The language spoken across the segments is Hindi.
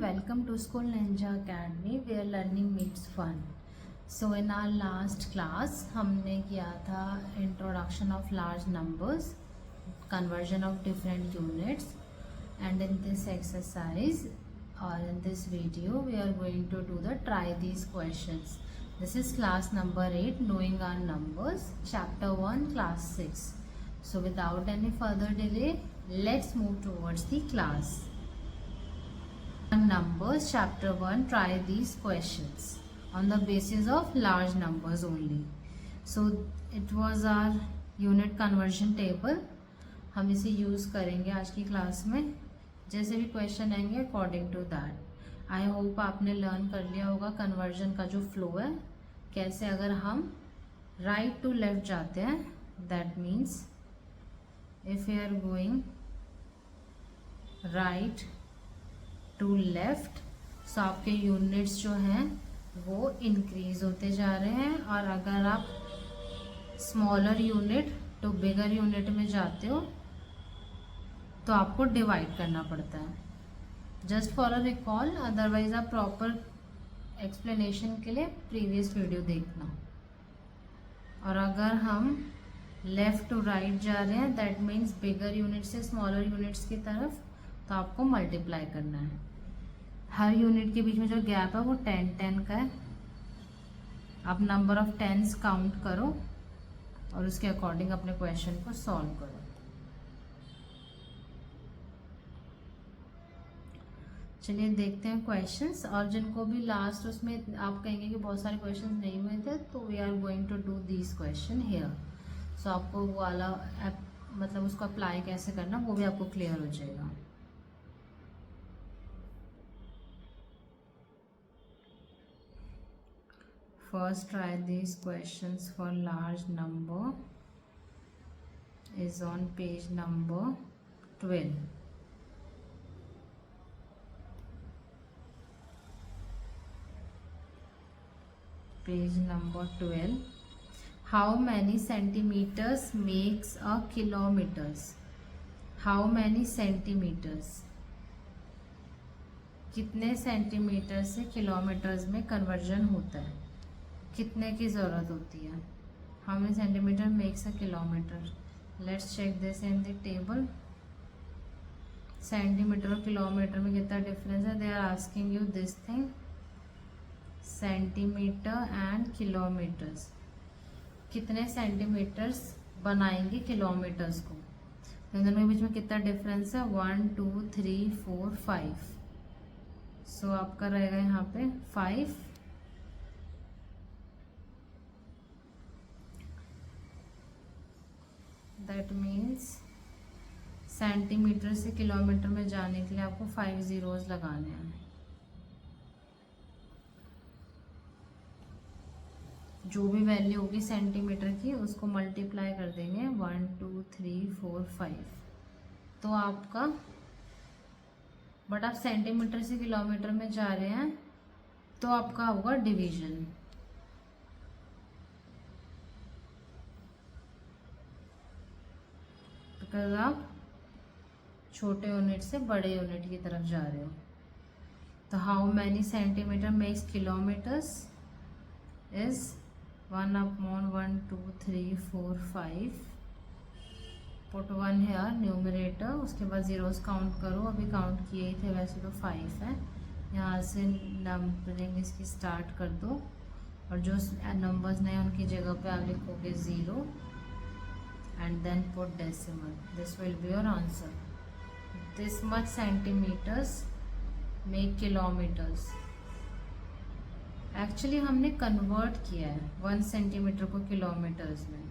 welcome to School Ninja Academy where learning meets fun. So in our last class हमने किया था introduction of large numbers, conversion of different units, and in this exercise or in this video we are going to do the try these questions. This is class number 8, knowing our numbers, chapter 1, class 6. So without any further delay, let's move towards the class. Numbers, chapter 1, try these questions on the basis of large numbers only. So it was our unit conversion table. हम इसे यूज़ करेंगे आज की क्लास में. जैसे भी क्वेश्चन आएंगे according to that. I hope आपने लर्न कर लिया होगा कन्वर्जन का जो फ्लो है, कैसे अगर हम राइट टू लेफ्ट जाते हैं, that means if you are going right to left, so आपके यूनिट्स जो हैं वो इंक्रीज होते जा रहे हैं, और अगर आप smaller unit to bigger unit में जाते हो तो आपको डिवाइड करना पड़ता है. Just for a recall, otherwise आप प्रॉपर एक्सप्लेनेशन के लिए प्रीवियस वीडियो देखना. और अगर हम लेफ्ट टू राइट जा रहे हैं, दैट मीन्स बिगर यूनिट से स्मॉलर यूनिट्स की तरफ, तो आपको मल्टीप्लाई करना है. हर यूनिट के बीच में जो गैप है वो 10 का है. आप नंबर ऑफ टेंस काउंट करो और उसके अकॉर्डिंग अपने क्वेश्चन को सॉल्व करो. चलिए देखते हैं क्वेश्चंस. और जिनको भी लास्ट उसमें आप कहेंगे कि बहुत सारे क्वेश्चंस नहीं हुए थे, तो we are going to do this question here. So आपको वो वाला मतलब उसको अप्लाई कैसे करना वो भी आपको क्लियर हो जाएगा. First try these questions for large number is on page number 12. Page number 12. How many centimeters makes a kilometers? How many centimeters? कितने सेंटीमीटर से किलोमीटर्स में कन्वर्जन होता है, कितने की ज़रूरत होती है. How many centimetre makes a kilometre. Let's check this in the table. Centimetre और किलोमीटर में कितना डिफरेंस है. They are asking you this thing, centimetre and kilometres. कितने सेंटीमीटर्स बनाएंगे किलोमीटर्स को, तो इन दोनों के बीच में कितना डिफरेंस है. 1 2 3 4 5. सो आपका रहेगा यहाँ पे 5. दैट मीन्स सेंटीमीटर से किलोमीटर में जाने के लिए आपको 5 zeros लगाने हैं. जो भी वैल्यू होगी सेंटीमीटर की उसको मल्टीप्लाई कर देंगे 1 2 3 4 5. तो आपका, बट आप सेंटीमीटर से किलोमीटर में जा रहे हैं तो आपका होगा डिवीजन. बिकॉज आप छोटे यूनिट से बड़े यूनिट की तरफ जा रहे हो. तो how many centimetre makes kilometres is 1/1 2 3 4 5. Put 1 है न्यूमरेटर, उसके बाद जीरोस काउंट करो. अभी काउंट किए ही थे, वैसे तो 5 है. यहाँ से नंबरिंग इसकी स्टार्ट कर दो, और जो नंबर्स नहीं उनकी जगह पे आप लिखोगे 0 and then put decimal. This will be your answer. This much centimetres make kilometres. Actually हमने कन्वर्ट किया है 1 सेंटीमीटर को किलोमीटर्स में.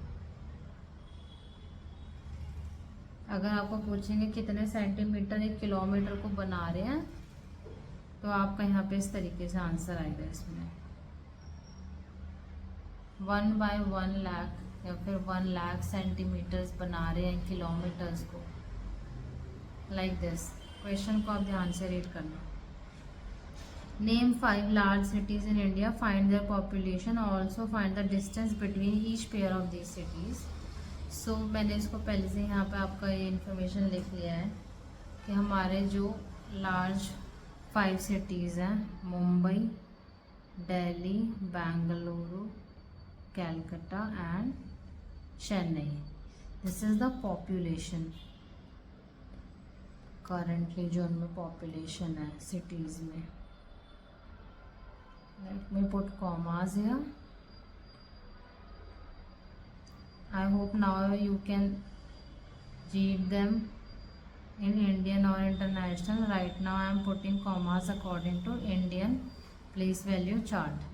अगर आपको पूछेंगे कितने सेंटीमीटर एक किलोमीटर को बना रहे हैं, तो आपका यहाँ पे इस तरीके से आंसर आएगा. इसमें 1/1 लाख या फिर 1 लाख सेंटीमीटर्स बना रहे हैं किलोमीटर्स को. Like this. क्वेश्चन को आप ध्यान से रीड करना. Name 5 large cities in India, find their population, also find the distance between each pair of these cities. So मैंने इसको पहले से यहाँ पे आपका ये इन्फॉर्मेशन लिख लिया है कि हमारे जो लार्ज 5 cities हैं, Mumbai, Delhi, Bengaluru, Calcutta and Chennai. This is the population currently जो उनमें पॉपुलेशन है सिटीज़ में. Let me put commas here. I hope now you can read them in Indian or international. Right now I am putting commas according to Indian place value chart.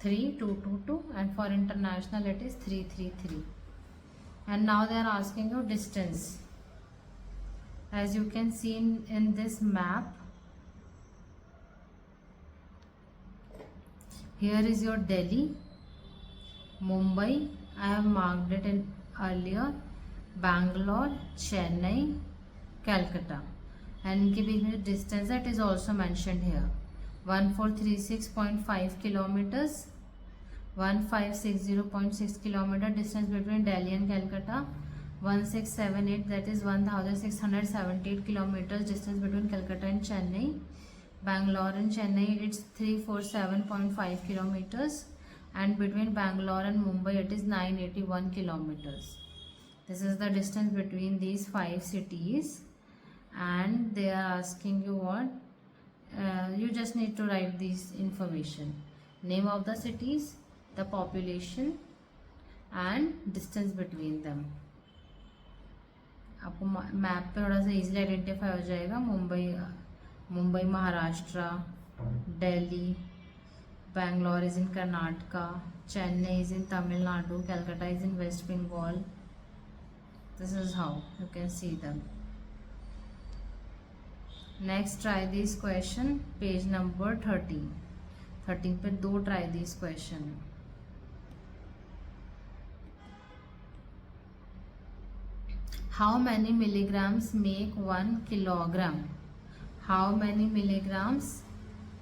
3222 and for international it is 333. And now they are asking you distance. As you can see in this map, here is your Delhi, Mumbai, I have marked it in earlier, Bangalore, Chennai, Calcutta, and इनके बीच में distance it is also mentioned here. 1436.5 kilometers, 1560.6 kilometer distance between Delhi and Calcutta. 1678, that is 1678 kilometers distance between Calcutta and Chennai. Bangalore and Chennai, it's 347.5 kilometers. And between Bangalore and Mumbai it is 981 kilometers. This is the distance between these 5 cities, and they are asking you what? You just need to write these information: name of the cities, the population and distance between them. आपको मैप पे थोड़ा सा इजीली आइडेंटिफाई हो जाएगा. Mumbai Maharashtra, Delhi, Bangalore is in Karnataka, Chennai is in Tamil Nadu, Calcutta is in West Bengal. This is how you can see them. Next, try this question, page number 13. 13 पे दो try this question. How many milligrams make 1 kilogram? How many milligrams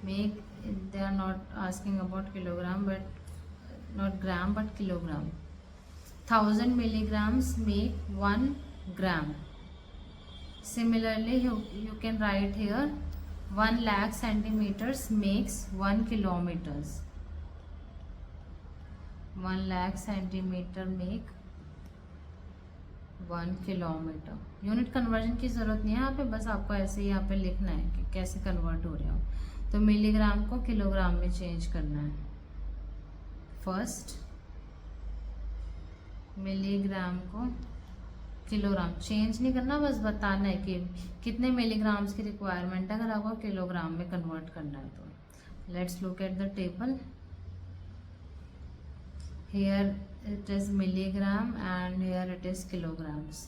make, they are not asking about kilogram but not gram but kilogram. 1000 milligrams make 1 gram. Similarly you can write here 1 lakh centimeters makes 1 kilometers. 1 lakh centimeter make 1 kilometre. Unit conversion की ज़रूरत नहीं है यहाँ पे, बस आपको ऐसे ही यहाँ पे लिखना है कि कैसे कन्वर्ट हो रहे हो. तो मिलीग्राम को किलोग्राम में चेंज करना है. फर्स्ट मिलीग्राम को किलोग्राम चेंज नहीं करना, बस बताना है कि कितने मिलीग्राम्स की रिक्वायरमेंट है अगर आपको किलोग्राम में कन्वर्ट करना है. तो let's look at the table. Here it is milligram and here it is kilograms.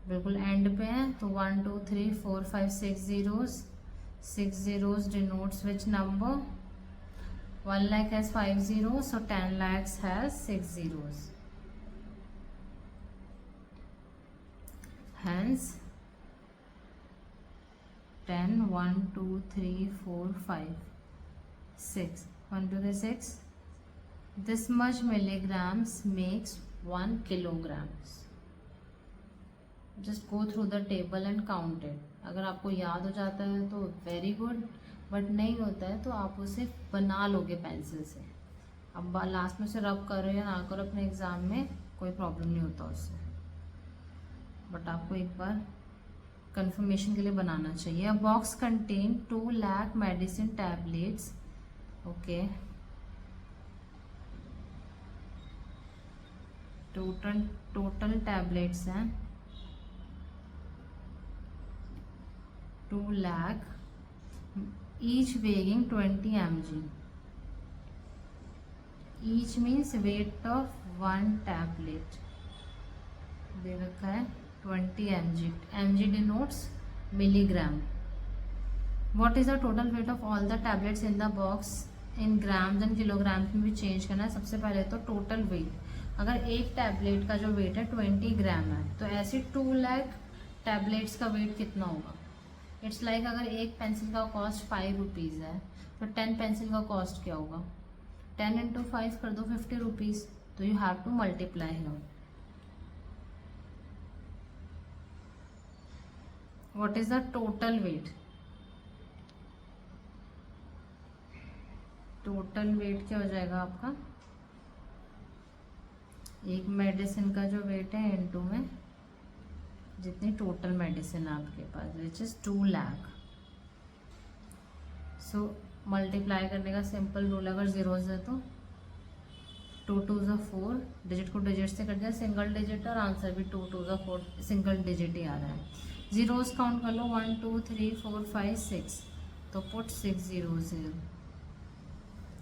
बिल्कुल एंड पे है. तो 1 2 3 4 5 6 zeros. 6 zeros denotes which number? 1 lakh has 5 zeros, so 10 lakhs has 6 zeros. Hence 10 1 2 3 4 5 6 1 2 3 6. This much milligrams makes 1 kilograms. Just go through the table and count it. अगर आपको याद हो जाता है तो वेरी गुड, बट नहीं होता है तो आप उसे बना लोगे पेंसिल से. अब लास्ट में से रब करो या ना करो अपने एग्ज़ाम में कोई प्रॉब्लम नहीं होता उससे, बट आपको एक बार कंफर्मेशन के लिए बनाना चाहिए. अ box contain 2 lakh medicine tablets. Okay, total tablets हैं 2 lakh, each weighing 20 mg. Each means weight of 1 tablet. दे रखा है 20 mg. mg denotes milligram. What is the total weight of all the tablets in the box? In grams and kilograms में भी चेंज करना है. सबसे पहले तो टोटल वेट. अगर एक टैबलेट का जो वेट है 20 ग्राम है, तो ऐसे 2 लाख टैबलेट्स का वेट कितना होगा? इट्स लाइक अगर एक पेंसिल का कॉस्ट 5 रुपीज़ है तो 10 पेंसिल का कॉस्ट क्या होगा? 10 into 5 कर दो 50 रुपीज़. तो you have to multiply here. What is the total weight? Total weight क्या हो जाएगा आपका, एक मेडिसिन का जो वेट है इनटू में जितनी टोटल मेडिसिन है आपके पास, which is 2 lakh. So multiply करने का सिंपल रूल, अगर जीरोज है तो 2 2 ज़ा 4, डिजिट को डिजिट से कट जाए, सिंगल डिजिट और आंसर भी 2 2 ज़ा 4 सिंगल डिजिट ही आ रहा है। जीरोज काउंट कर लो, 1 2 3 4 5 6, तो put 6 zeros here।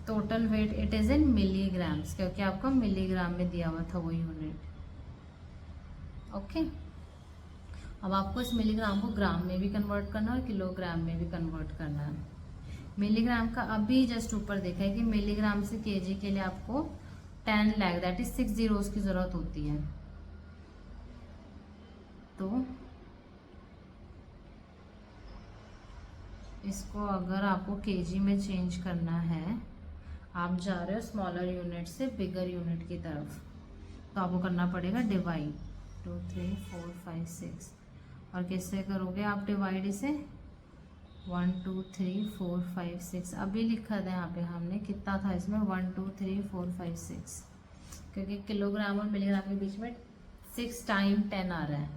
Total weight it is in milligrams, क्योंकि आपका मिलीग्राम में दिया हुआ था वो यूनिट। ओके, अब आपको इस मिलीग्राम को ग्राम में भी कन्वर्ट करना है और किलोग्राम में भी कन्वर्ट करना है। मिलीग्राम का अभी जस्ट ऊपर देखा है कि मिलीग्राम से केजी के लिए आपको 10 लाख दैट इज 6 zeros की जरूरत होती है। तो इसको अगर आपको केजी में चेंज करना है, आप जा रहे हो स्मॉलर यूनिट से बिगर यूनिट की तरफ, तो आपको करना पड़ेगा डिवाइड 2 3 4 5 6। और किससे करोगे आप डिवाइड इसे, 1 2 3 4 5 6। अभी लिखा था यहाँ पे हमने, कितना था इसमें 1 2 3 4 5 6, क्योंकि किलोग्राम और मिलीग्राम के बीच में 6 टाइम 10 आ रहा है।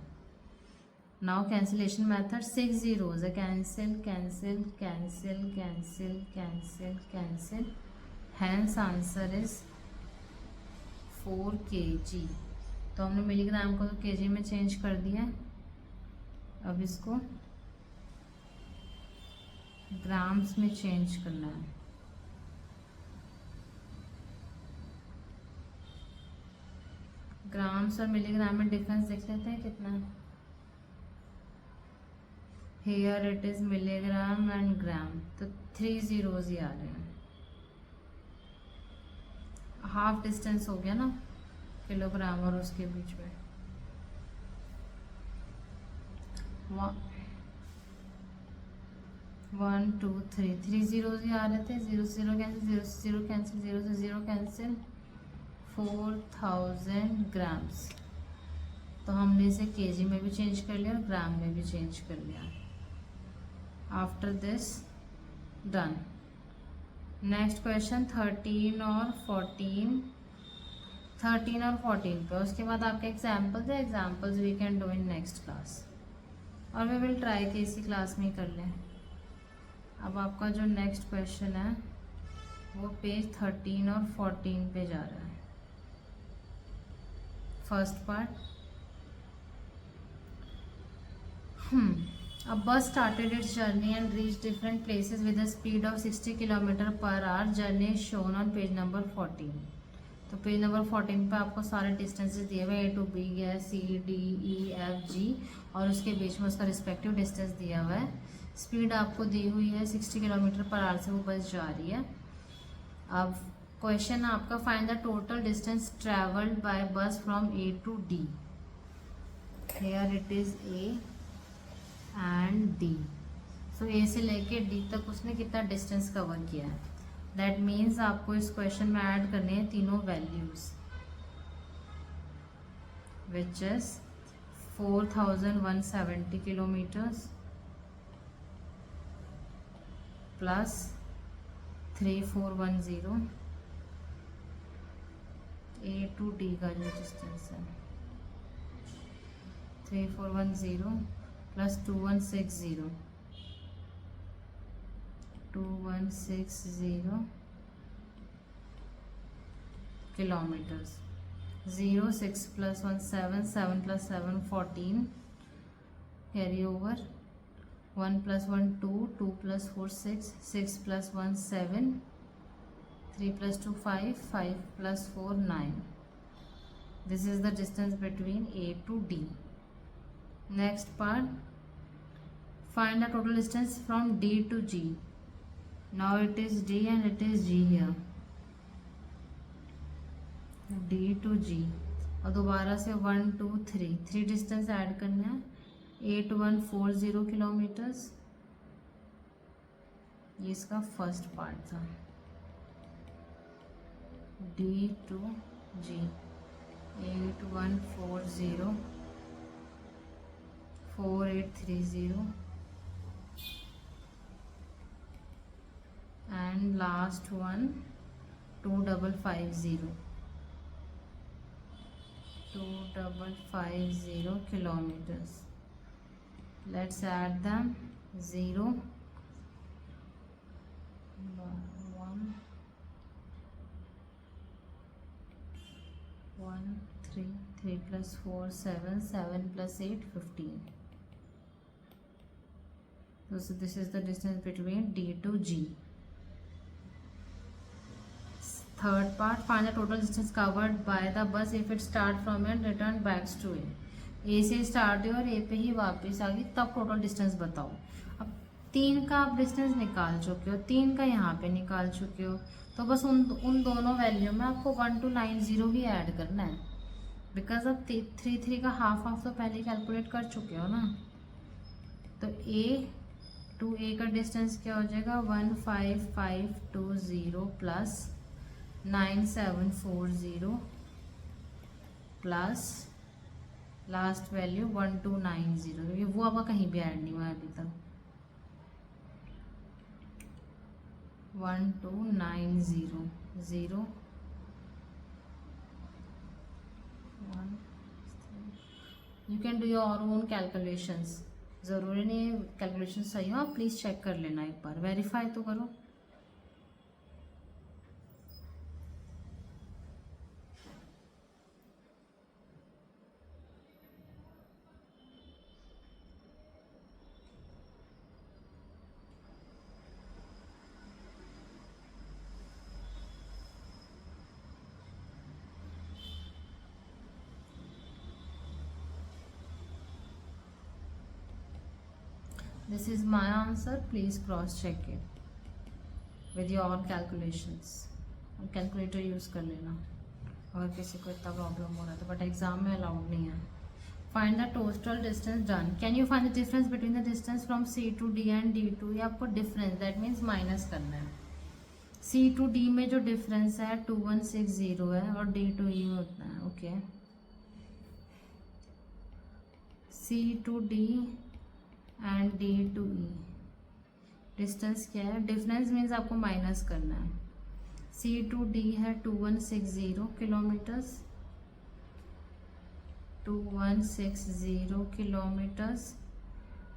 नाउ कैंसिलेशन मेथड, 6 zeros है, cancel cancel cancel cancel cancel cancel, hence answer is 4 kg। तो हमने मिलीग्राम को तो केजी में चेंज कर दिया है, अब इसको ग्राम्स में चेंज करना है। ग्राम्स और मिलीग्राम में डिफरेंस देख लेते हैं कितना है। Here it is milligram and gram, तो 3 zeros ही आ रहे हैं। हाफ डिस्टेंस हो गया ना किलोग्राम और उसके बीच में। 1 2 3 3 zeros ही आ रहे थे, 0 0 कैंसिल, 0 से 0 कैंसिल, 0 से 0 कैंसिल, 4000 ग्राम्स। तो हमने इसे केजी में भी चेंज कर लिया और ग्राम में भी चेंज कर लिया। After this done. Next question 13 और 14, 13 और 14 पे, उसके बाद आपके एग्जाम्पल्स है, examples we can do in next class, और वी विल ट्राई कि इसी क्लास में ही कर लें। अब आपका जो नेक्स्ट क्वेश्चन है वो पेज 13 और 14 पे जा रहा है। First part, A bus started its journey and reached different places with a speed of 60 km per hour. Journey is shown on page number 14. तो पेज नंबर 14 पे आपको सारे डिस्टेंसेस दिए हुए, A to B है, C D E F G, और उसके बीच में उसका रिस्पेक्टिव डिस्टेंस दिया हुआ है। स्पीड आपको दी हुई है 60 km पर आवर से वो बस जा रही है। अब क्वेश्चन आपका, find the total distance travelled by bus from A to D। Here it is A and D. So A से लेके डी तक उसने कितना डिस्टेंस कवर किया है, दैट मीन्स आपको इस क्वेश्चन में ऐड करने हैं तीनों values, which is 4170 kilometres plus 3410 A to D का जो डिस्टेंस है 3410 plus 2160 kilometres. 0 6 plus 1 7 7 plus 7 14, carry over 1 plus 1 2 2 plus 4 6 6 plus 1 7 3 plus 2 5 5 plus 4 9। This is the distance between A to D। Next part, find the total distance from D to G। Now it is D and it is G here, D to G, और दोबारा से 1 2 3 डिस्टेंस ऐड करना है। 8140 किलोमीटर्स, ये इसका फर्स्ट पार्ट था। D to G 8140 4830 and last one 2550 kilometers. Let's add them. 0 1 3 plus 4 7 7 plus 8 15. So this is the distance between D to G. Third part, find the total distance covered by the bus if it start from and return back to A. A से स्टार्ट हुई और A पे ही वापस आ गई, तब टोटल डिस्टेंस बताओ। अब 3 का आप डिस्टेंस निकाल चुके हो, 3 का यहाँ पे निकाल चुके हो, तो बस उन दोनों वैल्यू में आपको 1290 ही ऐड करना है, बिकॉज अब 3 का हाफ तो पहले कैलकुलेट कर चुके हो ना। तो A टू A का डिस्टेंस क्या हो जाएगा, 15520 प्लस 9740 प्लस लास्ट वैल्यू 1290, वो आपका कहीं भी ऐड नहीं हुआ है अभी तक। 1290 you can do your own calculations, ज़रूरी नहीं है कैलकुलेशन सही हो, आप प्लीज़ चेक कर लेना, एक बार वेरीफाई तो करो। This is my answer. Please cross check it with your calculations. और कैलकुलेटर यूज़ कर लेना अगर किसी को इतना प्रॉब्लम हो रहा है तो, बट एग्जाम में अलाउड नहीं है। Find the total distance done. Can you find the difference between the distance from C to D and D to E? आपको डिफरेंस दैट मीन्स माइनस करना है। C to D में जो डिफरेंस है 2160 है और D to E में उतना है। Okay, C to D and D to E distance क्या है, डिफरेंस मीन्स आपको माइनस करना है। C to D है 2160 kilometres, 2160 kilometres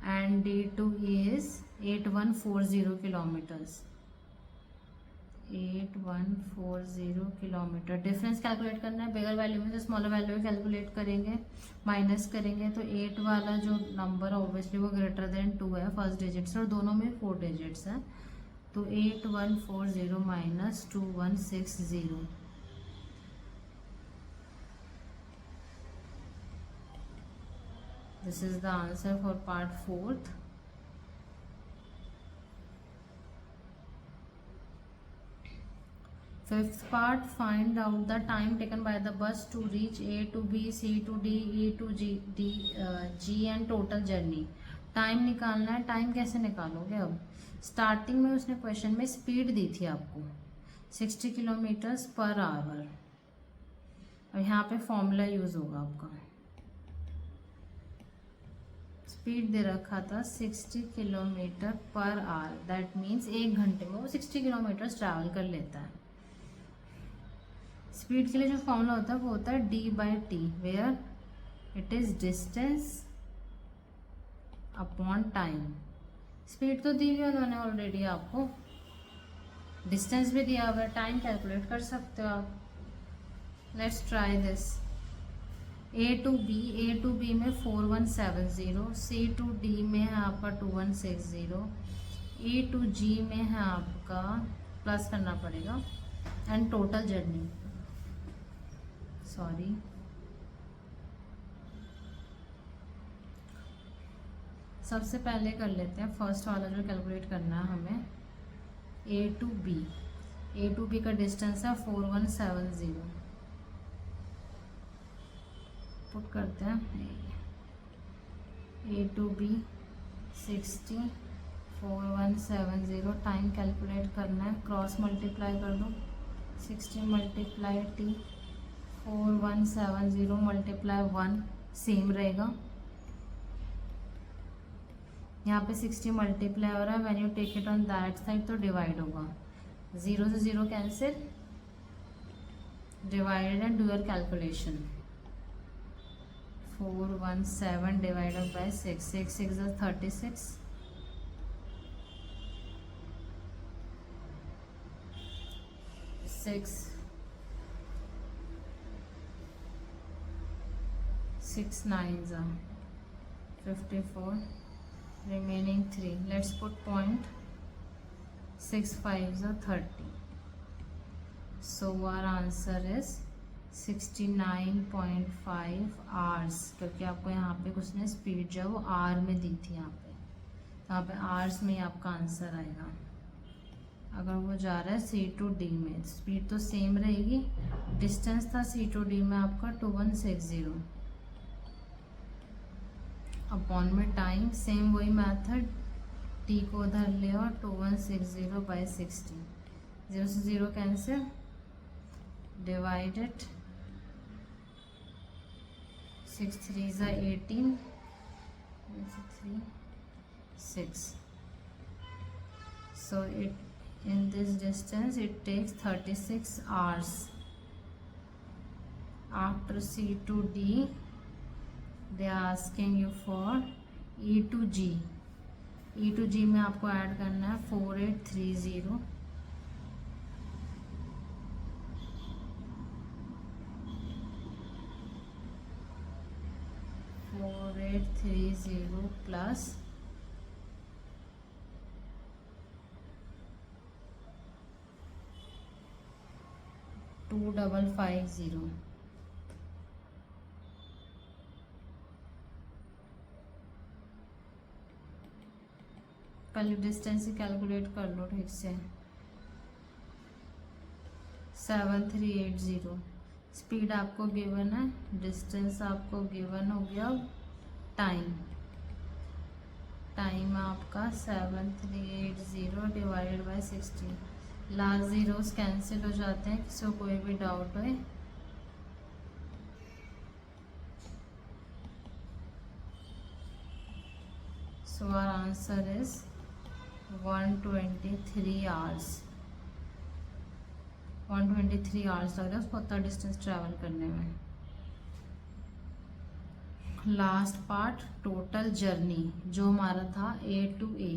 and D to E is 8140 kilometres, 8140 kilometre. Difference calculate करना है, बिगर वैल्यू में से स्मॉलर वैल्यू कैलकुलेट करेंगे, माइनस करेंगे तो 8 वाला जो नंबर है ऑब्वियसली वो ग्रेटर देन 2 है फर्स्ट डिजिट से, और दोनों में 4 डिजिट्स हैं, तो 8140 minus 2160, this is the answer for part 4th। Fifth part, find out the time taken by the bus to reach A to B, C to D, E to G and total journey। Time निकालना है। टाइम कैसे निकालोगे? अब स्टार्टिंग में उसने क्वेश्चन में स्पीड दी थी आपको 60 किलोमीटर्स पर आवर, और यहाँ पे फॉर्मूला यूज होगा आपका। स्पीड दे रखा था 60 kilometre per hour, that means 1 घंटे में वो 60 किलोमीटर ट्रैवल कर लेता है। स्पीड के लिए जो फॉर्मूला होता है वो होता है D/T, where it is distance upon time. Speed तो दी हुई उन्होंने ऑलरेडी आपको, डिस्टेंस भी दिया हुआ है, टाइम कैलकुलेट कर सकते हो आप। Let's try this. A to B में 4170, C to D में है आपका 2160, E to G में है आपका, प्लस करना पड़ेगा, एंड टोटल जर्नी, सॉरी सबसे पहले कर लेते हैं फर्स्ट वाला जो कैलकुलेट करना है हमें, A to B का डिस्टेंस है 4170, पुट करते हैं A to B 60, 4170, time calculate करना है, क्रॉस मल्टीप्लाई कर दो, 60 मल्टीप्लाई T, 4170 मल्टीप्लाई 1 सेम रहेगा, यहाँ पे 60 मल्टीप्लाई हो रहा है, when you take it on that side तो डिवाइड होगा, 0 से 0 cancel, divided and do your calculation. 417 divided by 6, 6 6 36, 6 6 9 54, remaining 3. Let's put point. 6 5 30. So our answer is 69.5 hours, क्योंकि आपको यहाँ पे कुछ ने स्पीड जो है वो आर में दी थी यहाँ पे, तो यहाँ पे आवर्स में ही आपका आंसर आएगा। अगर वो जा रहा है सी टू डी में, स्पीड तो सेम रहेगी, डिस्टेंस था सी टू डी में आपका 2160, अपॉन में टाइम, सेम वही मेथड, टी को उधर ले और 2160 बाई 60, 0 से 0 cancel, divided 6 3 18, 3 6, so it in this distance it takes 36 hours. After C to D they are asking you for E to G. E to G में आपको ऐड करना है 4830, 4830 प्लस 2550, पहले डिस्टेंस ही कैलकुलेट कर लो ठीक से। 7380, स्पीड आपको गिवन है, डिस्टेंस आपको गिवन हो गया, टाइम आपका 7380 divided by 60, last zeros cancel हो जाते हैं, किसी को कोई भी डाउट है। So our answer is 123 hours. 123 hours लग रहा है उसको उतना डिस्टेंस ट्रैवल करने में। लास्ट पार्ट टोटल जर्नी जो हमारा था A to A,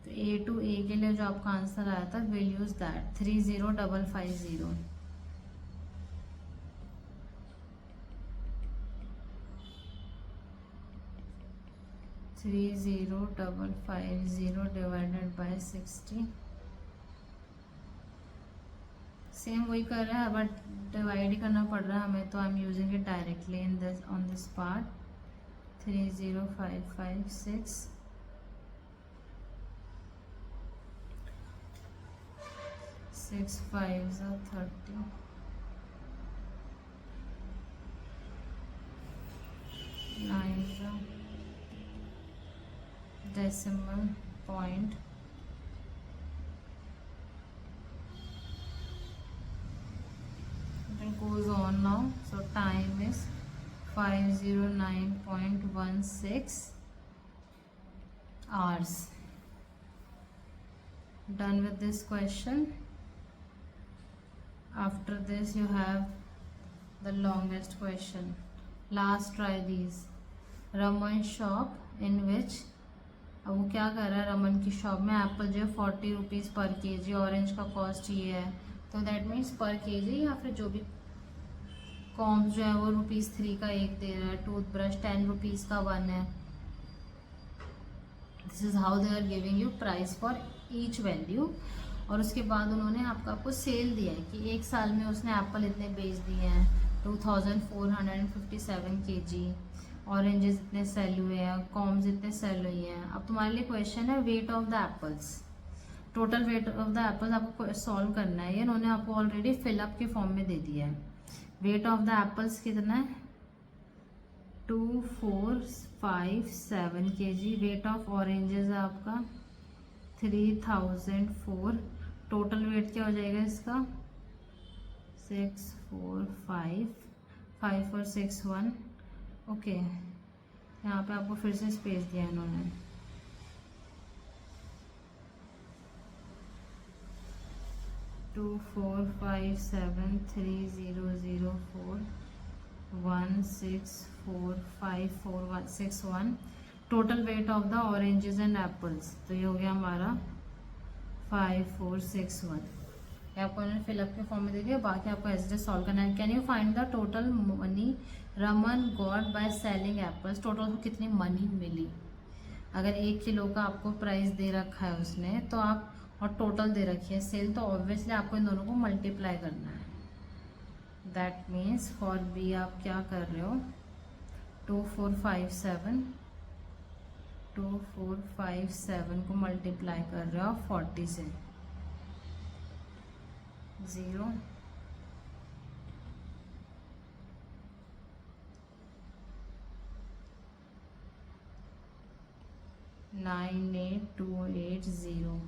तो A to A के लिए जो आपका आंसर आया था will use that 30550। Divided by 60, same वही कर रहा है बट डिवाइड ही करना पड़ रहा है हमें, तो I am using it directly in this on this part. 30556 6 5 30, 9 decimal point, it goes on now, so time is 509.16 hours. Done with this question. After this you have the longest question. Last try these. Raman shop in which, अब वो क्या कर रहा है, रमन की शॉप में एप्पल जो है 40 रुपीज़ पर केजी, ऑरेंज का कॉस्ट ये है, तो दैट मीन्स पर केजी, या फिर जो भी कॉम्स जो है वो ₹3 का एक दे रहा है, टूथब्रश 10 रुपीज़ का 1 है। This is how they are giving you price for each value. और उसके बाद उन्होंने आपको सेल दिया है कि एक साल में उसने एप्पल इतने बेच दिए हैं, 2457 kg, ऑरेंजेस इतने सेल हुए हैं, कॉम्स इतने सेल हुई हैं। अब तुम्हारे लिए क्वेश्चन है weight of the apples, total weight of the apples आपको सॉल्व करना है। ये उन्होंने आपको ऑलरेडी फिलअप के फॉर्म में दे दिया है। वेट ऑफ द एप्पल्स कितना है, 2457 kg। वेट ऑफ ऑरेंजेस है आपका 3004। टोटल वेट क्या हो जाएगा इसका, 645, 5 और 6 1। ओके, यहाँ पे आपको फिर से स्पेस दिया इन्होंने। 24573004164545161 total weight of the oranges and apples, तो ये हो गया हमारा 5461। ये आपको मैंने फिलअप के फॉर्म में दे दिया, बाकी आपको ऐसे सॉल्व करना है। Can you find the total money Raman got bye selling apples, total उसको कितनी मनी मिली। अगर 1 किलो का आपको प्राइस दे रखा है उसने, तो आप और टोटल दे रखी है सेल, तो ऑब्वियसली आपको इन दोनों को मल्टीप्लाई करना है। दैट मीन्स फॉर बी आप क्या कर रहे हो, 2457 को मल्टीप्लाई कर रहे हो आप 40 से, 0 98,280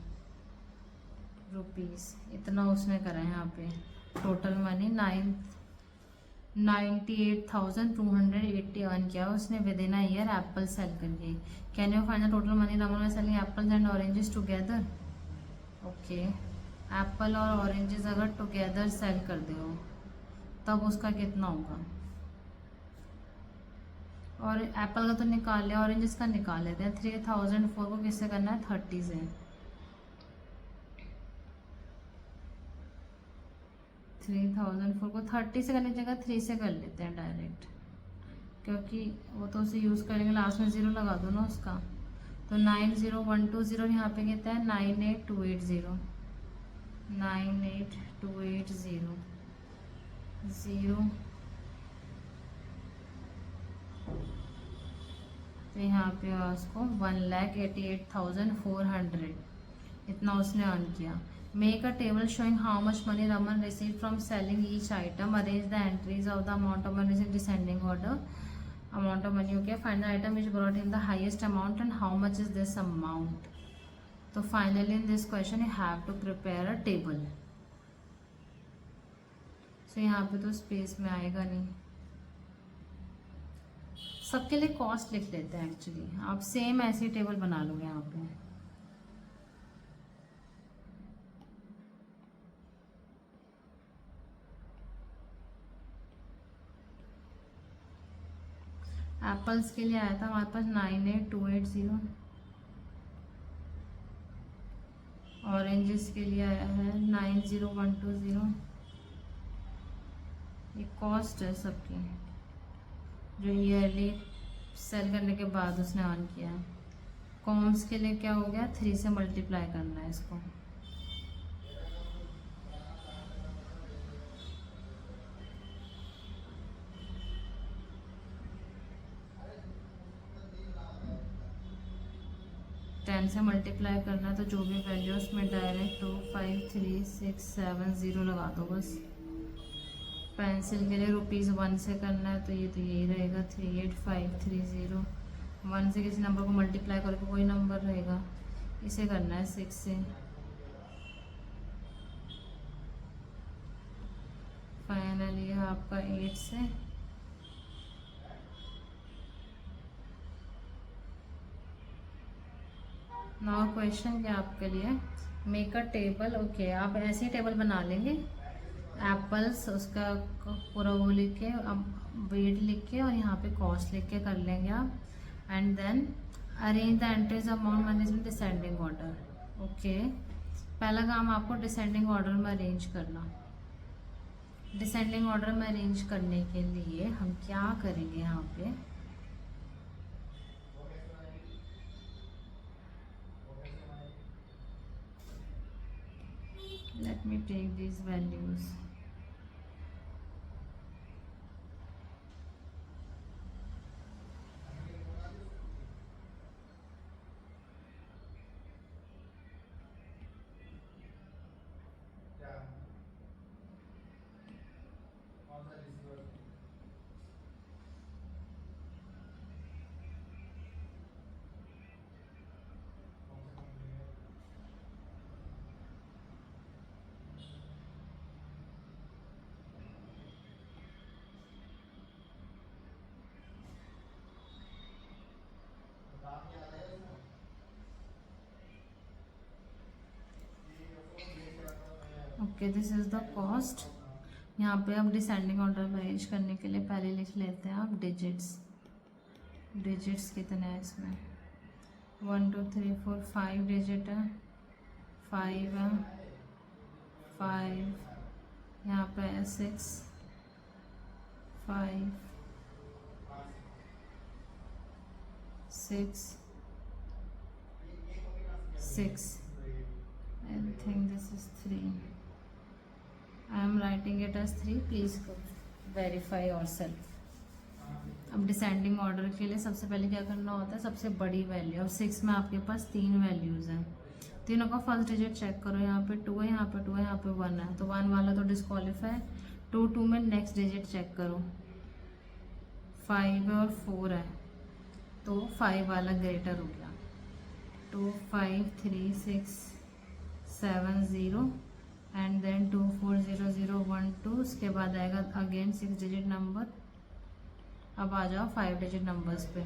रुपीज़, इतना उसने करा है यहाँ पे। टोटल मनी 98,280 अर्न किया उसने within a year apple sell करके। Can you find the total money Raman by selling apples and oranges together. Okay, apple और ऑरेंजेस अगर टुगेदर सेल कर दे हो तब उसका कितना होगा। और एप्पल का तो निकाल लिया, ऑरेंजेस का निकाल लेते हैं। 3004 को किससे करना है, 30 से। 3004 को 30 से करने की जगह 3 से कर लेते हैं डायरेक्ट, क्योंकि वो तो उसे यूज़ करेंगे, लास्ट में 0 लगा दो ना उसका। तो 90120 यहाँ पे कहता है 98280, 98280 0, तो यहाँ पे उसको 1,88,400 इतना उसने अर्न किया। Make a table showing how much money Raman receive from selling each item, arrange the entries of the amount of money receive descending order, amount of money. Okay, find the item which brought in the highest amount and how much is this amount. तो finally in this question you have to prepare a table. So यहाँ पे तो स्पेस में आएगा नहीं, सबके लिए कॉस्ट लिख लेते हैं। एक्चुअली आप सेम ऐसी टेबल बना लोगे यहाँ पे। एप्पल्स के लिए आया था हमारे पास 98,280, ऑरेंजेस के लिए आया है 90,120। ये कॉस्ट है सबकी जो ईयरली सेल करने के बाद उसने ऑन किया है। कॉम्स के लिए क्या हो गया, 3 से मल्टीप्लाई करना है इसको। टेन से मल्टीप्लाई करना है, तो जो भी वैल्यू उसमें डायरेक्ट 253,670 लगा दो बस। पेंसिल के लिए ₹1 से करना है, तो यही रहेगा 38530। 1 से किसी नंबर को मल्टीप्लाई करके कोई नंबर रहेगा, इसे करना है 6 से। फाइनली आपका 8 से। नाउ क्वेश्चन क्या आपके लिए, मेक अ टेबल। ओके, आप ऐसी टेबल बना लेंगे, एप्पल्स उसका पूरा वो लिख के, वेट लिख के और यहाँ पे कॉस्ट लिख के कर लेंगे आप। And then arrange the entries amount money in descending order. Okay, पहला काम आपको डिसेंडिंग ऑर्डर में अरेंज करना। डिसेंडिंग ऑर्डर में अरेंज करने के लिए हम क्या करेंगे, यहाँ पे let me take these values. Okay, this is the cost. यहाँ पे आप डिसेंडिंग ऑर्डर में अरेंज करने के लिए पहले लिख लेते हैं आप डिजिट्स। डिजिट्स कितने हैं इसमें? 1 2 3 4 5 डिजिट है, 5 है, 5 यहाँ पे है 6 5 6 6 I think this is 3. I am writing it as 3. Please verify yourself. अब डिसेंडिंग ऑर्डर के लिए सबसे पहले क्या करना होता है? सबसे बड़ी वैल्यू। अब 6 में आपके पास 3 वैल्यूज़ हैं, तीनों का फर्स्ट डिजिट चेक करो। यहाँ पे 2 है, यहाँ पे 2 है, यहाँ पे 1 है, तो 1 वाला तो डिस्क्वालीफाई। 2 में नेक्स्ट डिजिट चेक करो, 5 है और 4 है, तो 5 वाला ग्रेटर हो गया। 2 5 3 6 7 0 एंड देन 2 4 0 0 1 2। उसके बाद आएगा अगेन 6 डिजिट नंबर। अब आ जाओ 5 डिजिट नंबर्स पे,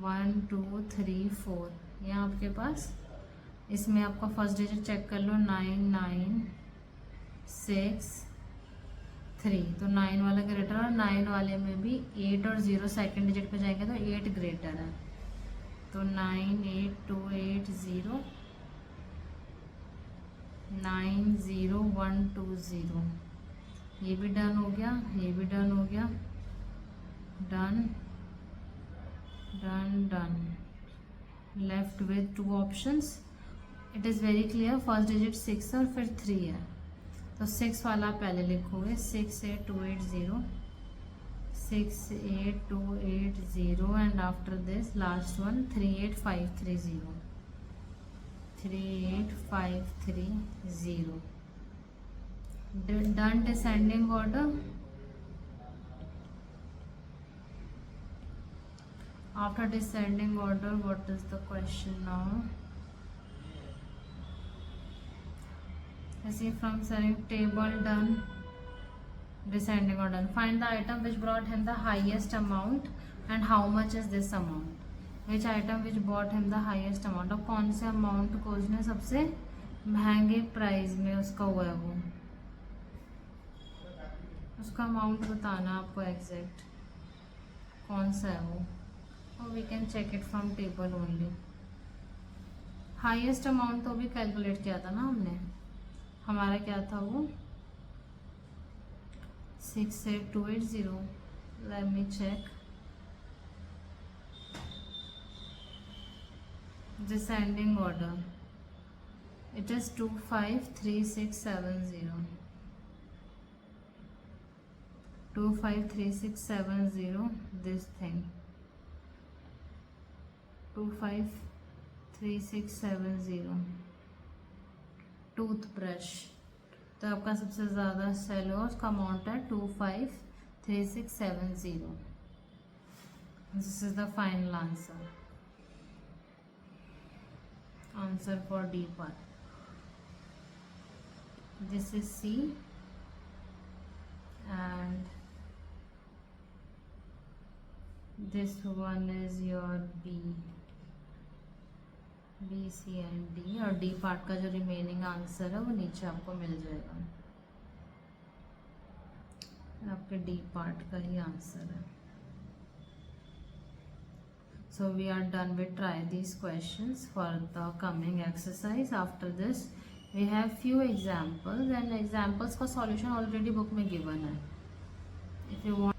1 2 3 4। यहाँ आपके पास इसमें आपका फर्स्ट डिजिट चेक कर लो, 9 9 6 3, तो 9 वाला ग्रेटर। और 9 वाले में भी 8 और 0 सेकेंड डिजिट पे जाएंगे तो 8 ग्रेटर है, तो 9 8 2 8 0 9 0 1 2 0। ये भी डन हो गया, ये भी डन हो गया, done done done. Left with 2 options. It is very clear, first digit 6 और फिर 3 है, तो 6 वाला पहले लिखोगे, 6 8 2 8 0 6 8 2 8 0 and after this last one 3 8 5 3 0 3 8 5 3 0। Done descending order. After descending order, what is the question now? See from selling table, done descending order. Find the item which brought him the highest amount and how much is this amount. Which item which brought him the highest amount? अब कौन से अमाउंट को उसने सबसे महंगे प्राइस में उसका हुआ है, वो उसका अमाउंट बताना आपको एग्जैक्ट कौन सा है वो। और we can check it from table only. Highest amount तो भी कैलकुलेट किया था ना हमने, हमारा क्या था वो 6 8 2 8 0। Let me check. Descending order, it is 2 5 3 6 7 0 2 5 3 6 7 0 this thing 2 5 3 6 7 0। Toothbrush, तो आपका सबसे ज़्यादा सेल हो, उसका अमाउंट है 2 5 3 6 7 0। This is the final answer. Answer for D part. This is C and this one is your B, C and D। और D पार्ट का जो रिमेनिंग आंसर है वो नीचे आपको मिल जाएगा, आपके D पार्ट का ही आंसर है। So we are done with try these questions for the coming exercise. After this we have few examples and examples का solution already book में given है। If you want,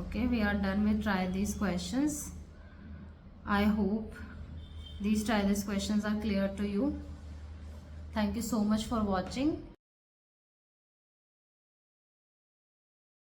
okay, we are done with try these questions. I hope these questions are clear to you. Thank you so much for watching.